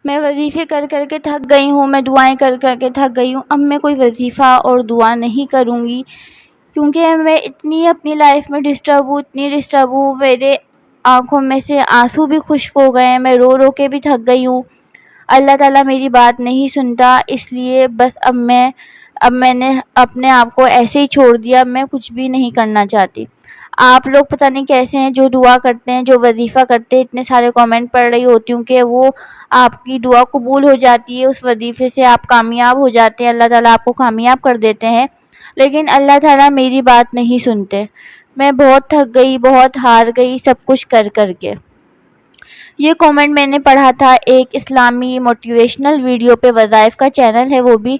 میں وظیفے کر کر کے تھک گئی ہوں، میں دعائیں کر کر کے تھک گئی ہوں، اب میں کوئی وظیفہ اور دعا نہیں کروں گی، کیونکہ میں اتنی اپنی لائف میں ڈسٹرب ہوں، اتنی ڈسٹرب ہوں، میرے آنکھوں میں سے آنسو بھی خشک ہو گئے ہیں، میں رو رو کے بھی تھک گئی ہوں۔ اللہ تعالیٰ میری بات نہیں سنتا، اس لیے بس اب میں نے اپنے آپ کو ایسے ہی چھوڑ دیا، میں کچھ بھی نہیں کرنا چاہتی۔ آپ لوگ پتہ نہیں کیسے ہیں جو دعا کرتے ہیں، جو وظیفہ کرتے ہیں، اتنے سارے کامنٹ پڑھ رہی ہوتی ہوں کہ وہ آپ کی دعا قبول ہو جاتی ہے، اس وظیفے سے آپ کامیاب ہو جاتے ہیں، اللہ تعالیٰ آپ کو کامیاب کر دیتے ہیں، لیکن اللہ تعالیٰ میری بات نہیں سنتے۔ میں بہت تھک گئی، بہت ہار گئی سب کچھ کر کر کے۔ یہ کامنٹ میں نے پڑھا تھا ایک اسلامی موٹیویشنل ویڈیو پہ، وظائف کا چینل ہے وہ بھی،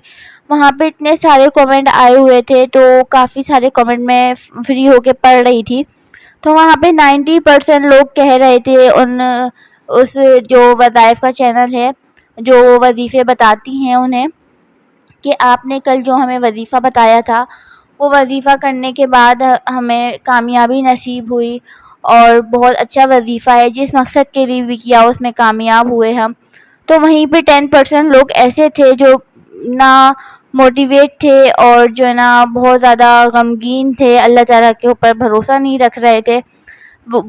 وہاں پہ اتنے سارے کامنٹ آئے ہوئے تھے، تو کافی سارے کامنٹ میں فری ہو کے پڑھ رہی تھی، تو وہاں پہ 90% لوگ کہہ رہے تھے اس جو وظائف کا چینل ہے، جو وظیفے بتاتی ہیں انہیں، کہ آپ نے کل جو ہمیں وظیفہ بتایا تھا وہ وظیفہ کرنے کے بعد ہمیں کامیابی نصیب ہوئی، اور بہت اچھا وظیفہ ہے، جس مقصد کے لیے بھی کیا اس میں کامیاب ہوئے ہم۔ تو وہیں پہ 10% لوگ ایسے تھے جو نہ موٹیویٹ تھے، اور جو ہے نا بہت زیادہ غمگین تھے، اللہ تعالیٰ کے اوپر بھروسہ نہیں رکھ رہے تھے،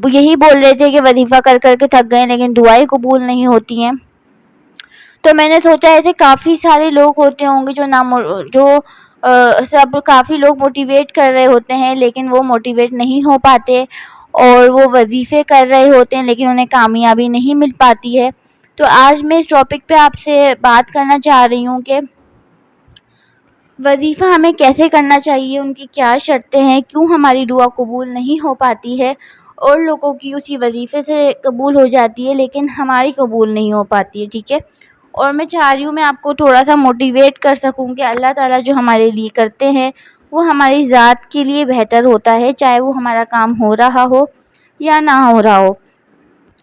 یہی بول رہے تھے کہ وظیفہ کر کر کے تھک گئے لیکن دعائیں قبول نہیں ہوتی ہیں۔ تو میں نے سوچا ایسے کافی سارے لوگ ہوتے ہوں گے سب کافی لوگ موٹیویٹ کر رہے ہوتے ہیں لیکن وہ موٹیویٹ نہیں ہو پاتے، اور وہ وظیفے کر رہے ہوتے ہیں لیکن انہیں کامیابی نہیں مل پاتی ہے۔ تو آج میں اس ٹاپک پہ آپ سے بات کرنا چاہ رہی ہوں کہ وظیفہ ہمیں کیسے کرنا چاہیے، ان کی کیا شرطیں ہیں، کیوں ہماری دعا قبول نہیں ہو پاتی ہے، اور لوگوں کی اسی وظیفے سے قبول ہو جاتی ہے لیکن ہماری قبول نہیں ہو پاتی ہے، ٹھیک ہے۔ اور میں چاہ رہی ہوں میں آپ کو تھوڑا سا موٹیویٹ کر سکوں کہ اللہ تعالیٰ جو ہمارے لیے کرتے ہیں وہ ہماری ذات کے لیے بہتر ہوتا ہے، چاہے وہ ہمارا کام ہو رہا ہو یا نہ ہو رہا ہو۔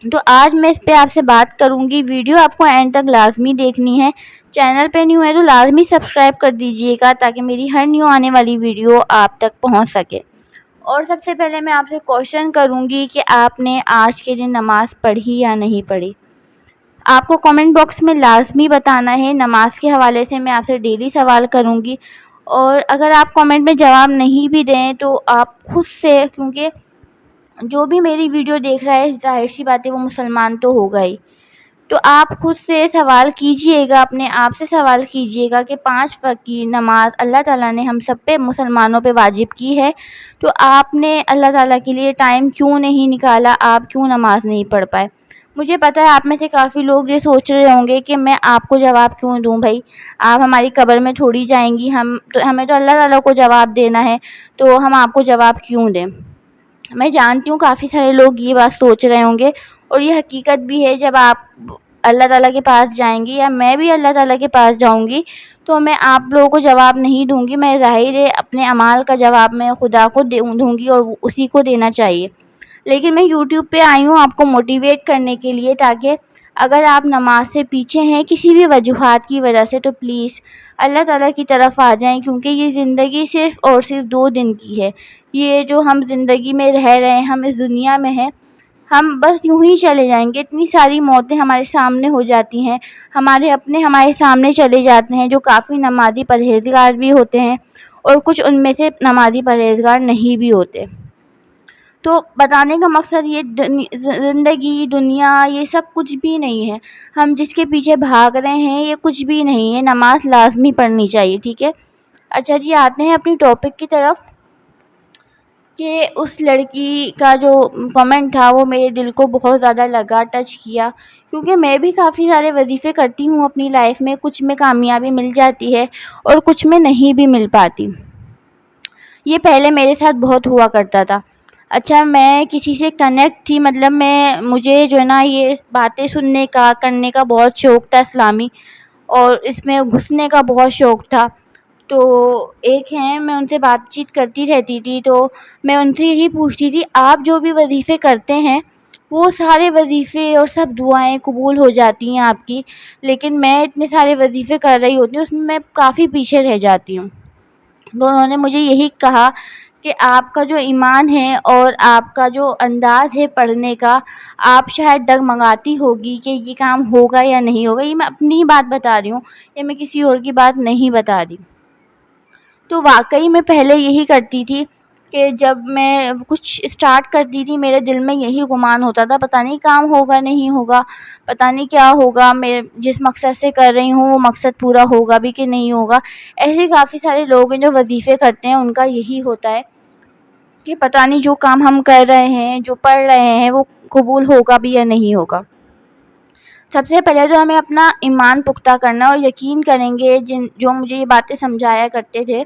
تو آج میں اس پہ آپ سے بات کروں گی، ویڈیو آپ کو اینڈ تک لازمی دیکھنی ہے، چینل پہ نیو ہے تو لازمی سبسکرائب کر دیجئے گا تاکہ میری ہر نیو آنے والی ویڈیو آپ تک پہنچ سکے۔ اور سب سے پہلے میں آپ سے کوشچن کروں گی کہ آپ نے آج کے دن نماز پڑھی یا نہیں پڑھی۔ آپ کو کامنٹ باکس میں لازمی بتانا ہے، نماز کے حوالے سے میں آپ سے ڈیلی سوال کروں گی، اور اگر آپ کامنٹ میں جواب نہیں بھی دیں تو آپ خود سے، کیونکہ جو بھی میری ویڈیو دیکھ رہا ہے ظاہر سی بات ہے وہ مسلمان تو ہوگا ہی، تو آپ خود سے سوال کیجئے گا، اپنے آپ سے سوال کیجئے گا کہ 5 وقت کی نماز اللہ تعالیٰ نے ہم سب پہ مسلمانوں پہ واجب کی ہے، تو آپ نے اللہ تعالیٰ کے لیے ٹائم کیوں نہیں نکالا، آپ کیوں نماز نہیں پڑھ پائے۔ مجھے پتہ ہے آپ میں سے کافی لوگ یہ سوچ رہے ہوں گے کہ میں آپ کو جواب کیوں دوں بھائی، آپ ہماری قبر میں تھوڑی جائیں گی، ہمیں تو اللہ تعالیٰ کو جواب دینا ہے، تو ہم آپ کو جواب کیوں دیں۔ میں جانتی ہوں کافی سارے لوگ یہ بات سوچ رہے ہوں گے، اور یہ حقیقت بھی ہے، جب آپ اللہ تعالیٰ کے پاس جائیں گی یا میں بھی اللہ تعالیٰ کے پاس جاؤں گی تو میں آپ لوگوں کو جواب نہیں دوں گی، میں ظاہر ہے اپنے اعمال کا جواب میں خدا کو دوں گی اور اسی کو دینا چاہیے، لیکن میں یوٹیوب پہ آئی ہوں آپ کو موٹیویٹ کرنے کے لیے، تاکہ اگر آپ نماز سے پیچھے ہیں کسی بھی وجوہات کی وجہ سے تو پلیز اللہ تعالیٰ کی طرف آ جائیں، کیونکہ یہ زندگی صرف اور صرف 2 دن کی ہے، یہ جو ہم زندگی میں رہ رہے ہیں، ہم اس دنیا میں ہیں، ہم بس یوں ہی چلے جائیں گے، اتنی ساری موتیں ہمارے سامنے ہو جاتی ہیں، ہمارے اپنے ہمارے سامنے چلے جاتے ہیں جو کافی نمازی پرہیزگار بھی ہوتے ہیں، اور کچھ ان میں سے نمازی پرہیزگار نہیں بھی ہوتے۔ تو بتانے کا مقصد یہ زندگی، دنیا، یہ سب کچھ بھی نہیں ہے، ہم جس کے پیچھے بھاگ رہے ہیں یہ کچھ بھی نہیں ہے، نماز لازمی پڑھنی چاہیے، ٹھیک ہے۔ اچھا جی، آتے ہیں اپنی ٹاپک کی طرف، کہ اس لڑکی کا جو کمنٹ تھا وہ میرے دل کو بہت زیادہ لگا، ٹچ کیا، کیونکہ میں بھی کافی سارے وظیفے کرتی ہوں اپنی لائف میں، کچھ میں کامیابی مل جاتی ہے اور کچھ میں نہیں بھی مل پاتی، یہ پہلے میرے ساتھ بہت ہوا کرتا تھا۔ اچھا، میں کسی سے کنیکٹ تھی، مطلب مجھے جو ہے نا یہ باتیں سننے کا کرنے کا بہت شوق تھا اسلامی، اور اس میں گھسنے کا بہت شوق تھا، تو ایک ہیں میں ان سے بات چیت کرتی رہتی تھی، تو میں ان سے یہی پوچھتی تھی آپ جو بھی وظیفے کرتے ہیں وہ سارے وظیفے اور سب دعائیں قبول ہو جاتی ہیں آپ کی، لیکن میں اتنے سارے وظیفے کر رہی ہوتی ہوں اس میں کافی پیچھے رہ جاتی ہوں۔ تو انہوں نے مجھے یہی کہا کہ آپ کا جو ایمان ہے اور آپ کا جو انداز ہے پڑھنے کا، آپ شاید ڈگمگاتی ہوگی کہ یہ کام ہوگا یا نہیں ہوگا. یہ میں اپنی بات بتا رہی ہوں، یہ میں کسی اور کی بات نہیں بتا رہی. تو واقعی میں پہلے یہی کرتی تھی کہ جب میں کچھ اسٹارٹ کرتی تھی میرے دل میں یہی گمان ہوتا تھا، پتہ نہیں کام ہوگا نہیں ہوگا، پتہ نہیں کیا ہوگا، میں جس مقصد سے کر رہی ہوں وہ مقصد پورا ہوگا بھی کہ نہیں ہوگا. ایسے کافی سارے لوگ ہیں جو وظیفے کرتے ہیں، ان کا یہی ہوتا ہے کہ پتہ نہیں جو کام ہم کر رہے ہیں، جو پڑھ رہے ہیں، وہ قبول ہوگا بھی یا نہیں ہوگا. سب سے پہلے تو ہمیں اپنا ایمان پختہ کرنا، اور یقین کریں گے جو مجھے یہ باتیں سمجھایا کرتے تھے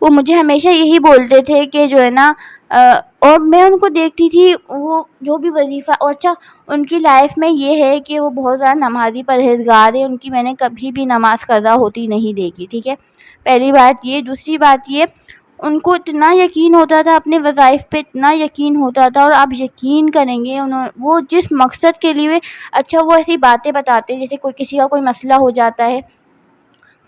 وہ مجھے ہمیشہ یہی بولتے تھے کہ جو ہے نا اور میں ان کو دیکھتی تھی وہ جو بھی وظیفہ، اور اچھا ان کی لائف میں یہ ہے کہ وہ بہت زیادہ نمازی پرہیزگار ہیں. ان کی میں نے کبھی بھی نماز قضا ہوتی نہیں دیکھی. ٹھیک ہے، پہلی بات یہ. دوسری بات یہ، ان کو اتنا یقین ہوتا تھا اپنے وظائف پہ، اتنا یقین ہوتا تھا، اور آپ یقین کریں گے وہ جس مقصد کے لیے، اچھا وہ ایسی باتیں بتاتے ہیں جیسے کسی کا کوئی مسئلہ ہو جاتا ہے،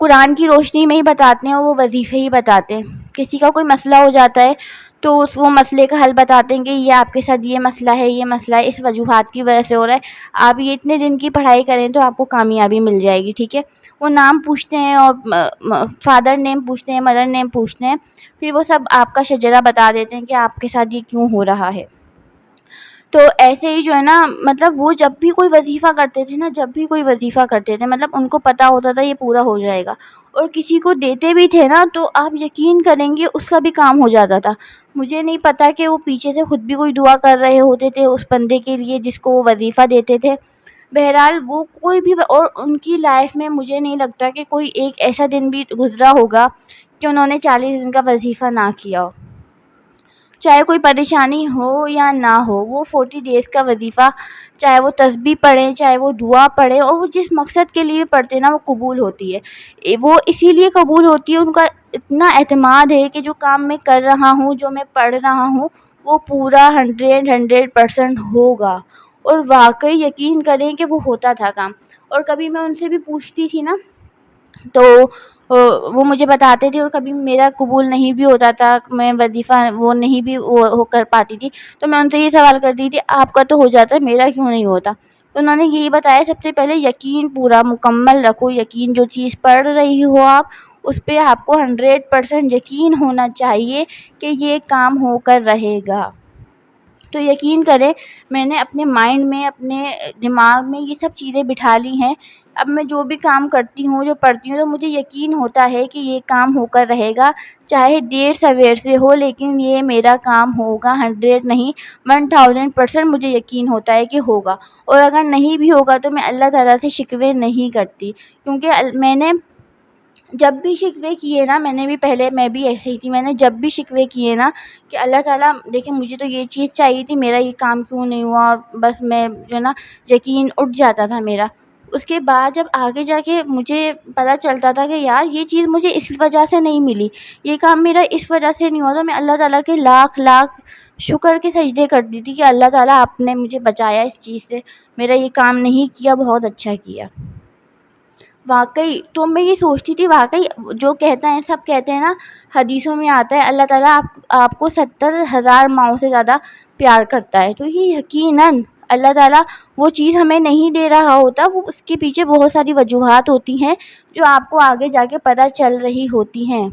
قرآن کی روشنی میں ہی بتاتے ہیں، وہ وظیفے ہی بتاتے ہیں. کسی کا کوئی مسئلہ ہو جاتا ہے تو وہ مسئلے کا حل بتاتے ہیں کہ یہ آپ کے ساتھ یہ مسئلہ ہے، یہ مسئلہ ہے، اس وجوہات کی وجہ سے ہو رہا ہے، آپ یہ اتنے دن کی پڑھائی کریں تو آپ کو کامیابی مل جائے گی. ٹھیک ہے، وہ نام پوچھتے ہیں اور فادر نیم پوچھتے ہیں، مدر نیم پوچھتے ہیں، پھر وہ سب آپ کا شجرہ بتا دیتے ہیں کہ آپ کے ساتھ یہ کیوں ہو رہا ہے. تو ایسے ہی جو ہے نا، مطلب وہ جب بھی کوئی وظیفہ کرتے تھے نا، مطلب ان کو پتا ہوتا تھا یہ پورا ہو جائے گا، اور کسی کو دیتے بھی تھے نا تو آپ یقین کریں گے اس کا بھی کام ہو جاتا تھا. مجھے نہیں پتا کہ وہ پیچھے سے خود بھی کوئی دعا کر رہے ہوتے تھے اس بندے کے لیے جس کو وہ وظیفہ دیتے تھے. بہرحال وہ کوئی بھی، اور ان کی لائف میں مجھے نہیں لگتا کہ کوئی ایک ایسا دن بھی گزرا ہوگا کہ انہوں نے 40 دن کا وظیفہ نہ کیا ہو. چاہے کوئی پریشانی ہو یا نہ ہو، وہ 40 ڈیز کا وظیفہ، چاہے وہ تسبیح پڑھیں، چاہے وہ دعا پڑھیں، اور وہ جس مقصد کے لیے پڑھتے ہیں نا وہ قبول ہوتی ہے. وہ اسی لیے قبول ہوتی ہے، ان کا اتنا اعتماد ہے کہ جو کام میں کر رہا ہوں، جو میں پڑھ رہا ہوں، وہ پورا 100% ہوگا. اور واقعی یقین کریں کہ وہ ہوتا تھا کام. اور کبھی میں ان سے بھی پوچھتی تھی نا تو وہ مجھے بتاتے تھے، اور کبھی میرا قبول نہیں بھی ہوتا تھا، میں وظیفہ وہ نہیں بھی ہو کر پاتی تھی، تو میں ان سے یہ سوال کرتی تھی آپ کا تو ہو جاتا ہے، میرا کیوں نہیں ہوتا. تو انہوں نے یہی بتایا، سب سے پہلے یقین پورا مکمل رکھو. یقین، جو چیز پڑھ رہی ہو آپ اس پہ آپ کو 100% یقین ہونا چاہیے کہ یہ کام ہو کر رہے گا. تو یقین کریں میں نے اپنے مائنڈ میں، اپنے دماغ میں یہ سب چیزیں بٹھا لی ہیں. اب میں جو بھی کام کرتی ہوں، جو پڑھتی ہوں، تو مجھے یقین ہوتا ہے کہ یہ کام ہو کر رہے گا، چاہے دیر سویر سے ہو، لیکن یہ میرا کام ہوگا. 100 نہیں 1000% مجھے یقین ہوتا ہے کہ ہوگا. اور اگر نہیں بھی ہوگا تو میں اللہ تعالیٰ سے شکوے نہیں کرتی، کیونکہ میں نے جب بھی شکوے کیے نا، میں بھی ایسے ہی تھی، میں نے جب بھی شکوے کیے نا کہ اللہ تعالیٰ دیکھیں مجھے تو یہ چیز چاہیے تھی، میرا یہ کام کیوں نہیں ہوا، اور بس میں جو ہے نا یقین اٹھ جاتا تھا میرا. اس کے بعد جب آگے جا کے مجھے پتہ چلتا تھا کہ یار یہ چیز مجھے اس وجہ سے نہیں ملی، یہ کام میرا اس وجہ سے نہیں ہوا، تو میں اللہ تعالیٰ کے لاکھ لاکھ شکر کے سجدے کرتی تھی کہ اللہ تعالیٰ آپ نے مجھے بچایا اس چیز سے، میرا یہ کام نہیں کیا، بہت اچھا کیا. واقعی تو میں یہ سوچتی تھی، واقعی جو کہتا ہے سب کہتے ہیں نا، حدیثوں میں آتا ہے اللہ تعالیٰ آپ کو 70,000 ماؤں سے زیادہ پیار کرتا ہے. تو یہ یقیناً اللہ تعالیٰ وہ چیز ہمیں نہیں دے رہا ہوتا، وہ اس کے پیچھے بہت ساری وجوہات ہوتی ہیں جو آپ کو آگے جا کے پتہ چل رہی ہوتی ہیں.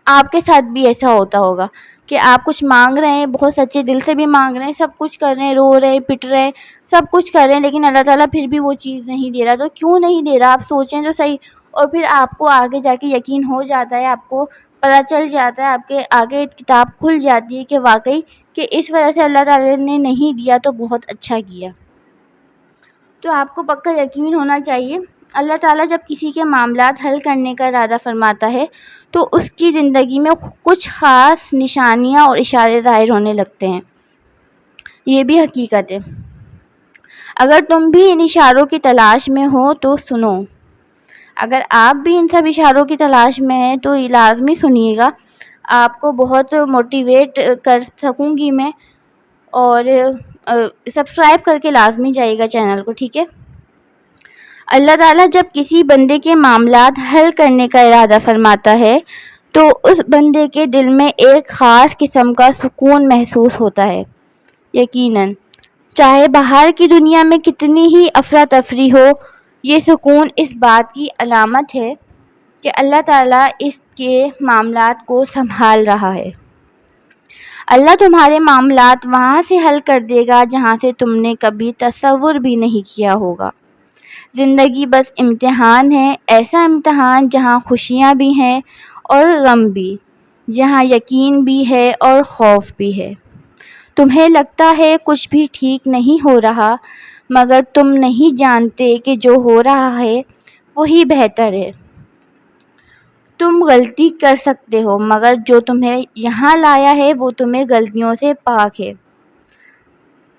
آپ کے ساتھ بھی ایسا ہوتا ہوگا کہ آپ کچھ مانگ رہے ہیں، بہت سچے دل سے بھی مانگ رہے ہیں، سب کچھ کر رہے ہیں، رو رہے ہیں، پٹ رہے ہیں، سب کچھ کر رہے ہیں، لیکن اللہ تعالیٰ پھر بھی وہ چیز نہیں دے رہا. تو کیوں نہیں دے رہا، آپ سوچیں تو صحیح. اور پھر آپ کو آگے جا کے یقین ہو جاتا ہے، آپ کو پتہ چل جاتا ہے، آپ کے آگے کتاب کھل جاتی ہے کہ واقعی کہ اس وجہ سے اللہ تعالیٰ نے نہیں دیا تو بہت اچھا کیا. تو آپ کو پکا یقین ہونا چاہیے. اللہ تعالیٰ جب کسی کے معاملات حل کرنے کا ارادہ فرماتا ہے تو اس کی زندگی میں کچھ خاص نشانیاں اور اشارے ظاہر ہونے لگتے ہیں. یہ بھی حقیقت ہے. اگر تم بھی ان اشاروں کی تلاش میں ہو تو سنو. اگر آپ بھی ان سب اشاروں کی تلاش میں ہیں تو لازمی سنیے گا، آپ کو بہت موٹیویٹ کر سکوں گی میں. اور سبسکرائب کر کے لازمی جائے گا چینل کو، ٹھیک ہے. اللہ تعالیٰ جب کسی بندے کے معاملات حل کرنے کا ارادہ فرماتا ہے تو اس بندے کے دل میں ایک خاص قسم کا سکون محسوس ہوتا ہے۔ یقیناً چاہے باہر کی دنیا میں کتنی ہی افراتفری ہو، یہ سکون اس بات کی علامت ہے کہ اللہ تعالیٰ اس کے معاملات کو سنبھال رہا ہے۔ اللہ تمہارے معاملات وہاں سے حل کر دے گا جہاں سے تم نے کبھی تصور بھی نہیں کیا ہوگا۔ زندگی بس امتحان ہے، ایسا امتحان جہاں خوشیاں بھی ہیں اور غم بھی، جہاں یقین بھی ہے اور خوف بھی ہے۔ تمہیں لگتا ہے کچھ بھی ٹھیک نہیں ہو رہا، مگر تم نہیں جانتے کہ جو ہو رہا ہے وہی بہتر ہے۔ تم غلطی کر سکتے ہو، مگر جو تمہیں یہاں لایا ہے وہ تمہیں غلطیوں سے پاک ہے،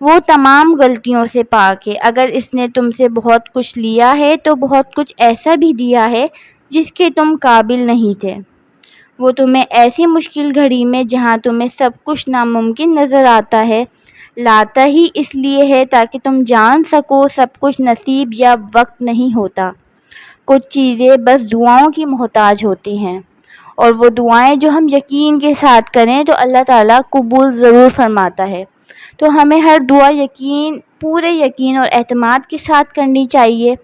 وہ تمام غلطیوں سے پاک ہے۔ اگر اس نے تم سے بہت کچھ لیا ہے تو بہت کچھ ایسا بھی دیا ہے جس کے تم قابل نہیں تھے۔ وہ تمہیں ایسی مشکل گھڑی میں جہاں تمہیں سب کچھ ناممکن نظر آتا ہے لاتا ہی اس لیے ہے تاکہ تم جان سکو سب کچھ نصیب یا وقت نہیں ہوتا، کچھ چیزیں بس دعاؤں کی محتاج ہوتی ہیں، اور وہ دعائیں جو ہم یقین کے ساتھ کریں تو اللہ تعالیٰ قبول ضرور فرماتا ہے۔ تو ہمیں ہر دعا پورے یقین اور اعتماد کے ساتھ کرنی چاہیے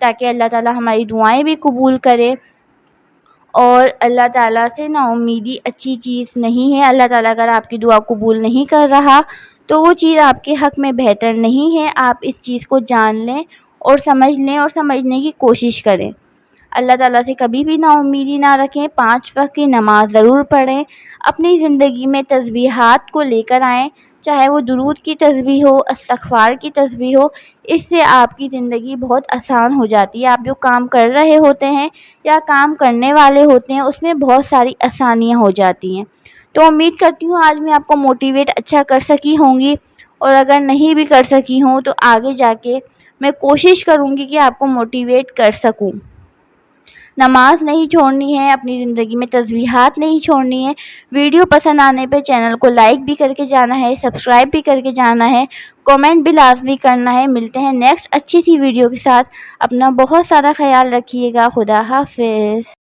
تاکہ اللہ تعالیٰ ہماری دعائیں بھی قبول کرے۔ اور اللہ تعالیٰ سے نا امیدی اچھی چیز نہیں ہے۔ اللہ تعالیٰ اگر آپ کی دعا قبول نہیں کر رہا تو وہ چیز آپ کے حق میں بہتر نہیں ہے۔ آپ اس چیز کو جان لیں اور سمجھ لیں اور سمجھنے کی کوشش کریں۔ اللہ تعالیٰ سے کبھی بھی نا امیدی نہ رکھیں، 5 وقت کی نماز ضرور پڑھیں، اپنی زندگی میں تسبیحات کو لے کر آئیں، چاہے وہ درود کی تسبیح ہو، استغفار کی تسبیح ہو، اس سے آپ کی زندگی بہت آسان ہو جاتی ہے۔ آپ جو کام کر رہے ہوتے ہیں یا کام کرنے والے ہوتے ہیں اس میں بہت ساری آسانیاں ہو جاتی ہیں۔ تو امید کرتی ہوں آج میں آپ کو موٹیویٹ اچھا کر سکی ہوں گی، اور اگر نہیں بھی کر سکی ہوں تو آگے جا کے میں کوشش کروں گی کہ آپ کو موٹیویٹ کر سکوں۔ نماز نہیں چھوڑنی ہے، اپنی زندگی میں تسبیحات نہیں چھوڑنی ہے۔ ویڈیو پسند آنے پہ چینل کو لائک بھی کر کے جانا ہے، سبسکرائب بھی کر کے جانا ہے، کامنٹ بھی لازمی کرنا ہے۔ ملتے ہیں نیکسٹ اچھی سی ویڈیو کے ساتھ۔ اپنا بہت سارا خیال رکھیے گا۔ خدا حافظ۔